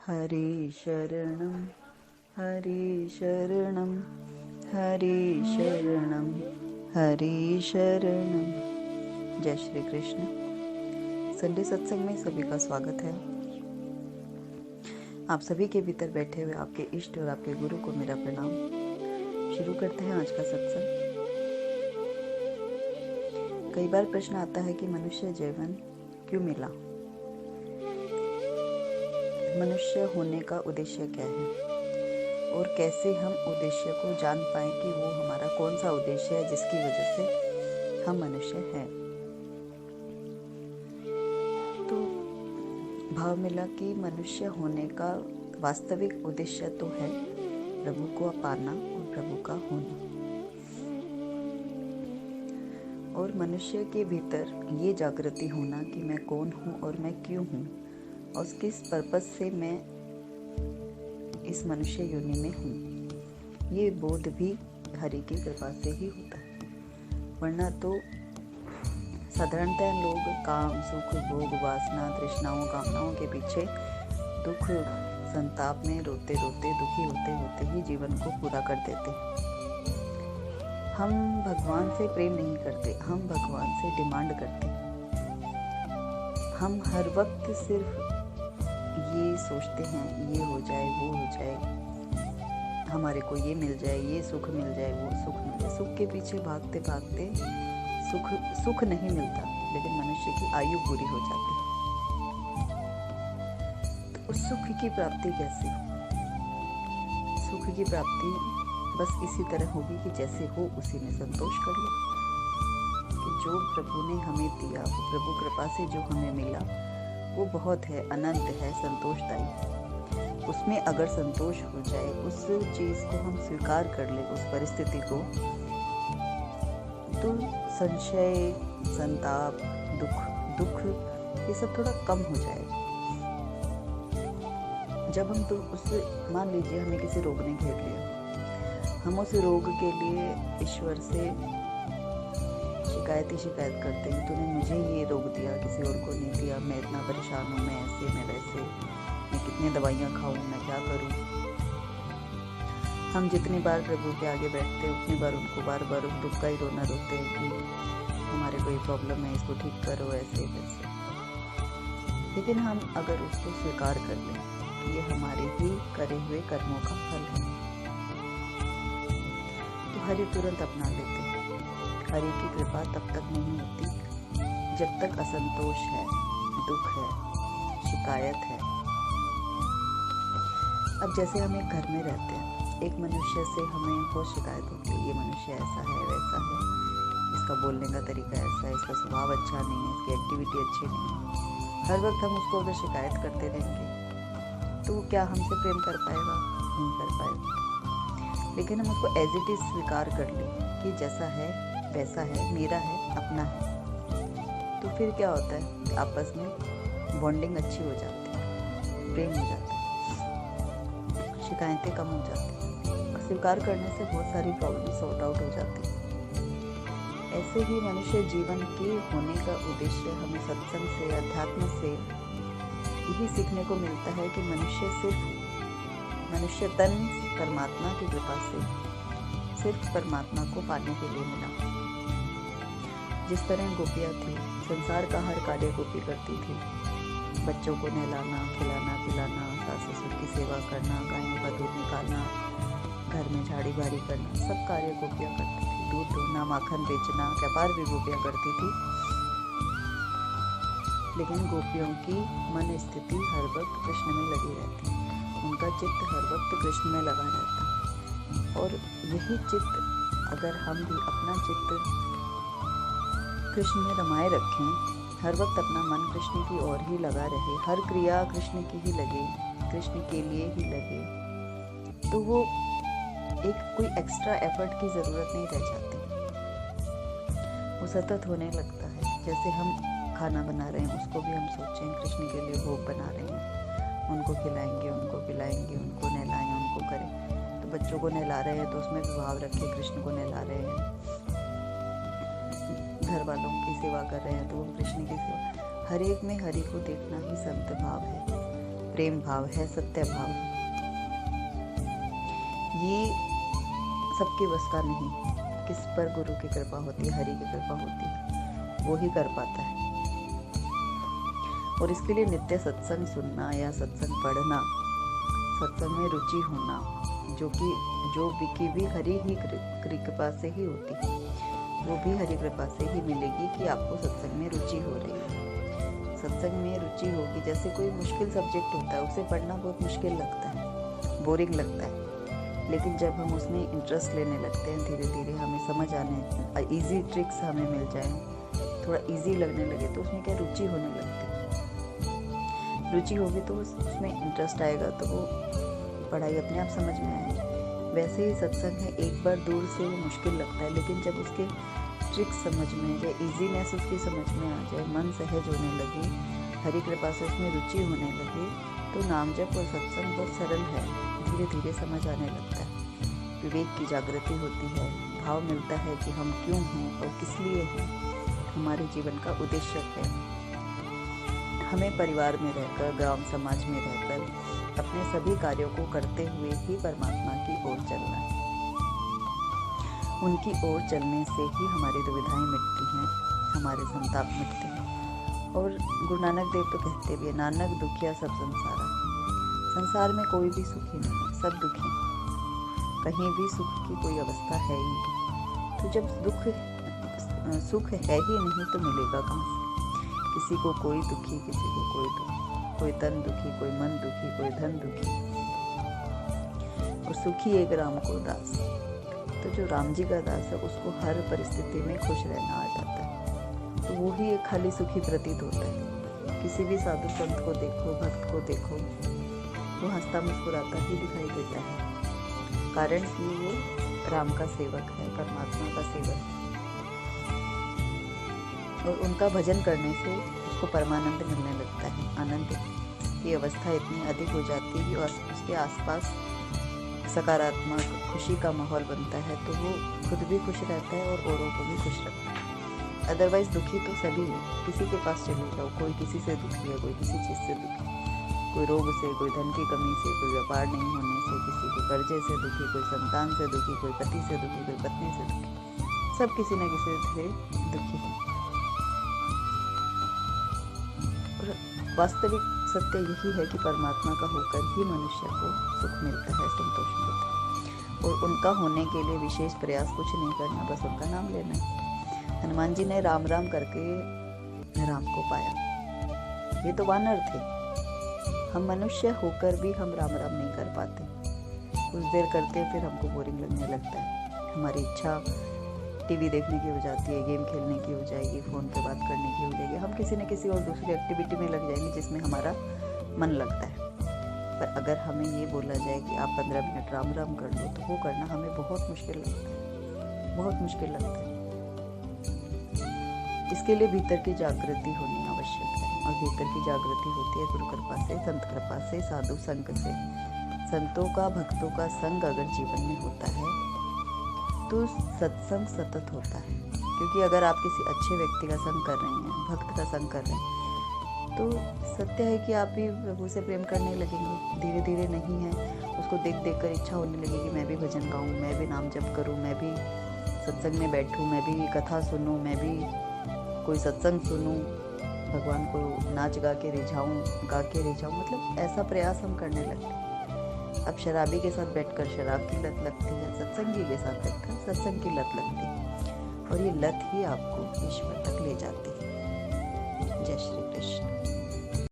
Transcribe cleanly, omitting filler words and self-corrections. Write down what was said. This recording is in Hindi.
हरि शरणं हरि शरणं हरि शरणं हरि शरणं। जय श्री कृष्ण। संडे सत्संग में सभी का स्वागत है। आप सभी के भीतर बैठे हुए आपके इष्ट और आपके गुरु को मेरा प्रणाम। शुरू करते हैं आज का सत्संग। कई बार प्रश्न आता है कि मनुष्य जीवन क्यों मिला, मनुष्य होने का उद्देश्य क्या है और कैसे हम उद्देश्य को जान पाएं कि वो हमारा कौन सा उद्देश्य है जिसकी वजह से हम मनुष्य हैं। तो भाव मिला कि मनुष्य होने का वास्तविक उद्देश्य तो है प्रभु को पाना और प्रभु का होना। और मनुष्य के भीतर ये जागृति होना कि मैं कौन हूँ और मैं क्यों हूँ और किस पर्पस से मैं इस मनुष्य योनि में हूँ, ये बोध भी हरि की कृपा से ही होता है। वरना तो साधारणतः लोग काम, सुख, भोग, वासना, तृष्णाओं, कामनाओं के पीछे दुख संताप में रोते रोते दुखी होते होते ही जीवन को पूरा कर देते। हम भगवान से प्रेम नहीं करते, हम भगवान से डिमांड करते। हम हर वक्त सिर्फ ये सोचते हैं ये हो जाए वो हो जाए, हमारे को ये मिल जाए, ये सुख मिल जाए, वो सुख मिल जाए। सुख के पीछे भागते भागते सुख नहीं मिलता, लेकिन मनुष्य की आयु पूरी हो जाती है। तो उस सुख की प्राप्ति कैसे हो? सुख की प्राप्ति बस इसी तरह होगी कि जैसे हो उसी में संतोष कर लो कि जो प्रभु ने हमें दिया, वो प्रभु कृपा से जो हमें मिला वो बहुत है, अनंत है, संतोषदायी। उसमें अगर संतोष हो जाए, उस चीज को हम स्वीकार कर ले, उस परिस्थिति को, तो संशय, संताप, दुख ये सब थोड़ा कम हो जाएगा। जब हम तो उस मान लीजिए हमें किसी रोग ने घेर लिया, हम उस रोग के लिए ईश्वर से शिकायत करते हैं, तूने मुझे ये रोग दिया, किसी और को नहीं दिया, मैं इतना परेशान हूँ, मैं ऐसे, मैं वैसे, मैं कितनी दवाइयाँ खाऊं, मैं क्या करूँ। हम जितनी बार प्रभु के आगे बैठते हैं उतनी बार उनको बार बार दुख का ही रोना रोते हैं कि हमारे कोई प्रॉब्लम है, इसको ठीक करो, ऐसे वैसे। लेकिन हम अगर उसको स्वीकार कर लें कि ये हमारे ही करे हुए कर्मों का फल है, तो हरि तुरंत अपना लेते हैं। हरि की कृपा तब तक नहीं होती जब तक असंतोष है, दुख है, शिकायत है। अब जैसे हम एक घर में रहते हैं, एक मनुष्य से हमें बहुत शिकायत होती है, ये मनुष्य ऐसा है, वैसा है, इसका बोलने का तरीका ऐसा है, इसका स्वभाव अच्छा नहीं है, इसकी एक्टिविटी अच्छी नहीं है। हर वक्त हम उसको अगर शिकायत करते रहेंगे तो क्या हमसे प्रेम कर पाएगा? नहीं कर पाएगा। लेकिन हम उसको एज इट इज स्वीकार कर लें कि जैसा है वैसा है, मेरा है, अपना है, तो फिर क्या होता है, आपस में बॉन्डिंग अच्छी हो जाती है, प्रेम हो जाता है, शिकायतें कम हो जाती हैं और स्वीकार करने से बहुत सारी प्रॉब्लम सॉर्ट आउट हो जाती है। ऐसे ही मनुष्य जीवन के होने का उद्देश्य हमें सत्संग से, अध्यात्म से यही सीखने को मिलता है कि मनुष्य तन परमात्मा की कृपा से सिर्फ परमात्मा को पाने के लिए मिला। जिस तरह गोपियाँ थी, संसार का हर कार्य गोपी करती थी। बच्चों को नहलाना, खिलाना, पिलाना, सास ससुर की सेवा करना, गायों का दूध निकालना, घर में झाड़ी बारी करना, सब कार्य गोपियाँ करती थी। दूध धोना, माखन बेचना, व्यापार भी गोपियाँ करती थी। लेकिन गोपियों की मन स्थिति हर वक्त कृष्ण में लगी रहती, उनका चित्त हर वक्त कृष्ण में लगा रहता। और यही चित्त अगर हम भी अपना चित्त कृष्ण में रमाए रखें, हर वक्त अपना मन कृष्ण की ओर ही लगा रहे, हर क्रिया कृष्ण की ही लगे, कृष्ण के लिए ही लगे, तो वो एक कोई एक्स्ट्रा एफर्ट की ज़रूरत नहीं रह जाती, वो सतत होने लगता है। जैसे हम खाना बना रहे हैं, उसको भी हम सोचें कृष्ण के लिए भोग बना रहे हैं, उनको खिलाएंगे, उनको पिलाएंगे, उनको नहलाएं, उनको करें। तो बच्चों को नहला रहे हैं तो उसमें भी भाव रखें कृष्ण को नहला रहे हैं, घर वालों की सेवा कर रहे हैं तो वो कृष्ण की सेवा। हर एक में हरि को देखना ही संत भाव है। प्रेम भाव है, सत्य भाव है। ये सबके बस का नहीं। किस पर गुरु की कृपा होती है, हरि की कृपा होती है, वो ही कर पाता है। और इसके लिए नित्य सत्संग सुनना या सत्संग पढ़ना, सत्संग में रुचि होना, जो कि भी हरि ही कृपा से ही होती है, वो भी हरि कृपा से ही मिलेगी कि आपको सत्संग में रुचि हो रही है। सत्संग में रुचि होगी। जैसे कोई मुश्किल सब्जेक्ट होता है, उसे पढ़ना बहुत मुश्किल लगता है, बोरिंग लगता है, लेकिन जब हम उसमें इंटरेस्ट लेने लगते हैं, धीरे धीरे हमें समझ आने, इजी ट्रिक्स हमें मिल जाएं, थोड़ा इजी लगने लगे, तो उसमें क्या रुचि होने लगती है। रुचि होगी तो उसमें इंटरेस्ट आएगा, तो वो पढ़ाई अपने आप समझ में आएगी। वैसे ही सत्संग है, एक बार दूर से वो मुश्किल लगता है, लेकिन जब उसके ट्रिक्स समझ में जाए, इजीनेस उसकी समझ में आ जाए, मन सहज होने लगे, हरि कृपा से उसमें रुचि होने लगे, तो नाम जप और सत्संग बहुत सरल है, धीरे धीरे समझ आने लगता है। विवेक की जागृति होती है, भाव मिलता है कि हम क्यों हैं और किस लिए हैं, हमारे जीवन का उद्देश्य है। हमें परिवार में रहकर, गांव समाज में रहकर अपने सभी कार्यों को करते हुए ही परमात्मा की ओर चलना है। उनकी ओर चलने से ही हमारी दुविधाएं मिटती हैं, हमारे संताप मिटते हैं। और गुरु नानक देव तो कहते भी है, नानक दुखिया सब संसारा। संसार में कोई भी सुखी नहीं है, सब दुखी हैं। कहीं भी सुख की कोई अवस्था है ही नहीं। तो जब सुख है ही नहीं तो मिलेगा कहाँ से? किसी को कोई दुखी, किसी को कोई दुखी, कोई तन दुखी, कोई मन दुखी, कोई धन दुखी, और सुखी एक राम को दास। तो जो राम जी का दास है, उसको हर परिस्थिति में खुश रहना आ जाता है, तो वो ही एक खाली सुखी प्रतीत होता है। किसी भी साधु संत को देखो, भक्त को देखो, वो हंसता मुस्कुराता ही दिखाई देता है, कारण कि वो राम का सेवक है, परमात्मा का सेवक है। और उनका भजन करने से उसको परमानंद मिलने लगता है। आनंद की अवस्था इतनी अधिक हो जाती है कि उसके आसपास सकारात्मक खुशी का माहौल बनता है, तो वो खुद भी खुश रहता है और औरों को भी खुश रखता है। अदरवाइज दुखी तो सभी है, किसी के पास चले जाओ, कोई किसी से दुखी है, कोई किसी चीज़ से दुखी है, कोई रोग से, कोई धन की कमी से, कोई व्यापार नहीं होने से, किसी को कर्जे से दुखी, कोई संतान से दुखी, कोई पति से दुखी, कोई पत्नी से दुखी, सब किसी न किसी से दुखी है। वास्तविक सत्य यही है कि परमात्मा का होकर ही मनुष्य को सुख मिलता है, संतोष मिलता है। और उनका होने के लिए विशेष प्रयास कुछ नहीं करना, बस उनका नाम लेना है। हनुमान जी ने राम राम करके राम को पाया। ये तो वानर थे। हम मनुष्य होकर भी हम राम राम नहीं कर पाते। कुछ देर करते फिर हमको बोरिंग लगने लगता है। हमारी इच्छा टीवी देखने की हो जाती है, गेम खेलने की हो जाएगी, फ़ोन पे बात करने की हो जाएगी, हम किसी न किसी और दूसरी एक्टिविटी में लग जाएंगे जिसमें हमारा मन लगता है। पर अगर हमें ये बोला जाए कि आप 15 मिनट राम राम कर लो, तो वो करना हमें बहुत मुश्किल लगता है, बहुत मुश्किल लगता है। इसके लिए भीतर की जागृति होनी आवश्यक है, और भीतर की जागृति होती है गुरु कृपा से, संत कृपा से, साधु संग से। संतों का, भक्तों का संग अगर जीवन में होता है तो सत्संग सतत होता है। क्योंकि अगर आप किसी अच्छे व्यक्ति का संग कर रहे हैं, भक्त का संग कर रहे हैं, तो सत्य है कि आप भी प्रभु से प्रेम करने लगेंगे। धीरे धीरे नहीं है, उसको देख देख कर इच्छा होने लगेगी, मैं भी भजन गाऊँ, मैं भी नाम जप करूँ, मैं भी सत्संग में बैठूँ, मैं भी कथा सुनूँ, मैं भी कोई सत्संग सुनूँ, भगवान को नाच गा के रिझाऊँ, मतलब ऐसा प्रयास हम करने लगते हैं। अब शराबी के साथ बैठकर शराब की लत लगती है, सत्संगी के साथ बैठकर सत्संग की लत लगती है, और ये लत ही आपको ईश्वर तक ले जाती है। जय श्री कृष्ण।